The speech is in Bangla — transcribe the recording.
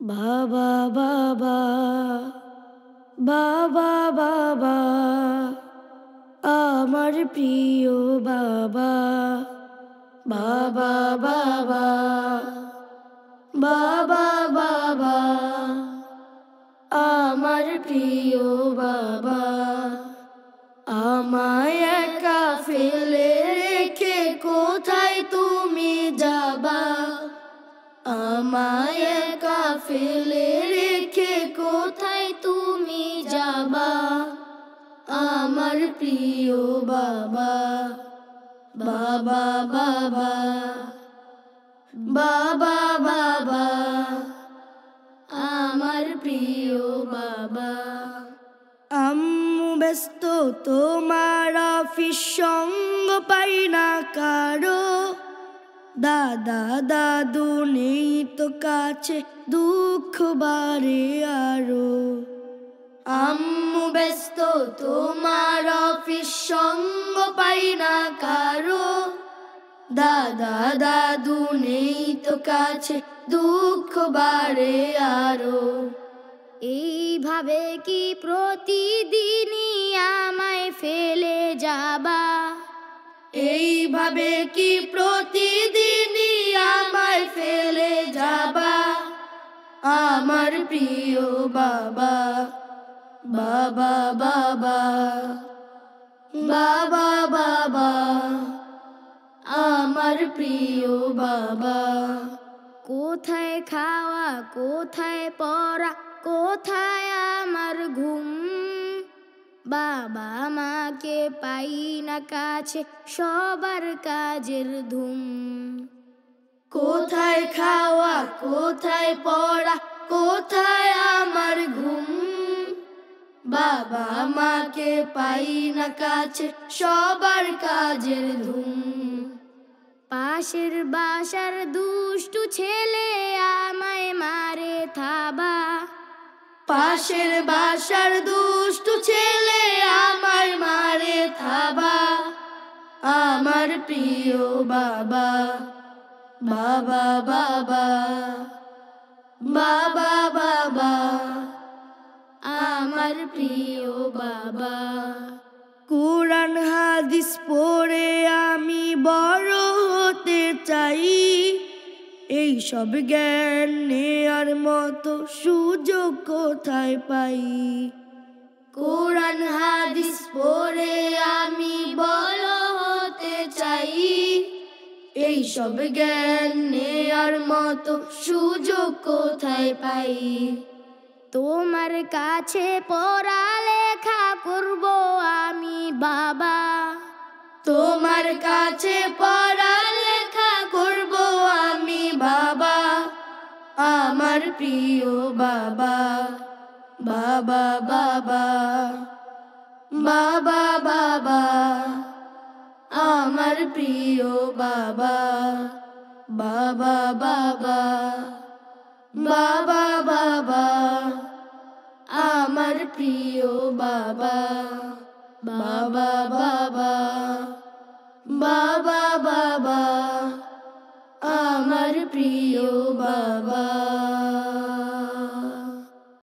বাবা বাবা বাবা বাবা আমার প্রিয় বাবা বাবা বাবা বাবা বাবা আমার প্রিয় বাবা আমায় একা ফেলে রেখে কোথায় তুমি যাবা আমায় একা ফেলে রেখে কোথায় তুমি যাবা আমার প্রিয় বাবা বাবা বাবা বাবা বাবা আমার প্রিয় বাবা আম্মু ব্যস্ত তোমার অফিস সঙ্গ পাই না কারো দাদা দাদু নেই তো কাছে দুঃখ বাড়ে আরো আম্মু ব্যস্ত তোমার অফিস সঙ্গ পাই না কারো দাদা দাদু নেই তো কাছে দুঃখ বাড়ে আরো এইভাবে কি প্রতিদিনই আমায় ফেলে যাবা এইভাবে কি প্রতিদিনই আমায় ফেলে যাবা আমার প্রিয় বাবা বাবা বাবা বাবা বাবা আমার প্রিয় বাবা কোথায় খাওয়া কোথায় পড়া কোথায় আমার ঘুম বাবা মাকে পাই না কাছে সবার কাজের ধুম কোথায় খাওয়া কোথায় পড়া কোথায় আমার ঘুম বাবা মাকে পাই না কাছে সবার কাজের ধুম পাশের বাসার দুষ্টু ছেলে আমায় মারে থাবা পাশের বাসার দুষ্টু ছেলে আমায় মারে থাবা আমার প্রিয় বাবা বাবা বাবা বাবা বাবা আমার প্রিয় বাবা কোরআন হাদিস পড়ে আমি বড় হতে চাই এই সব জ্ঞান নেয়ার মতো সুযোগ কোথায় পাই কোরআন হাদিস পড়ে আমি বড় হতে চাই এই সব জ্ঞান নেয়ার মতো সুযোগ কোথায় পাই তোমার কাছে পড়ালেখা করব আমি বাবা তোমার কাছে পড়ালেখা করব আমি বাবা আমার প্রিয় বাবা বাবা বাবা বাবা বাবা আমার প্রিয় বাবা বাবা বাবা বাবা বাবা আমার প্রিয় বাবা বাবা বাবা বাবা বাবা আমার প্রিয় বাবা।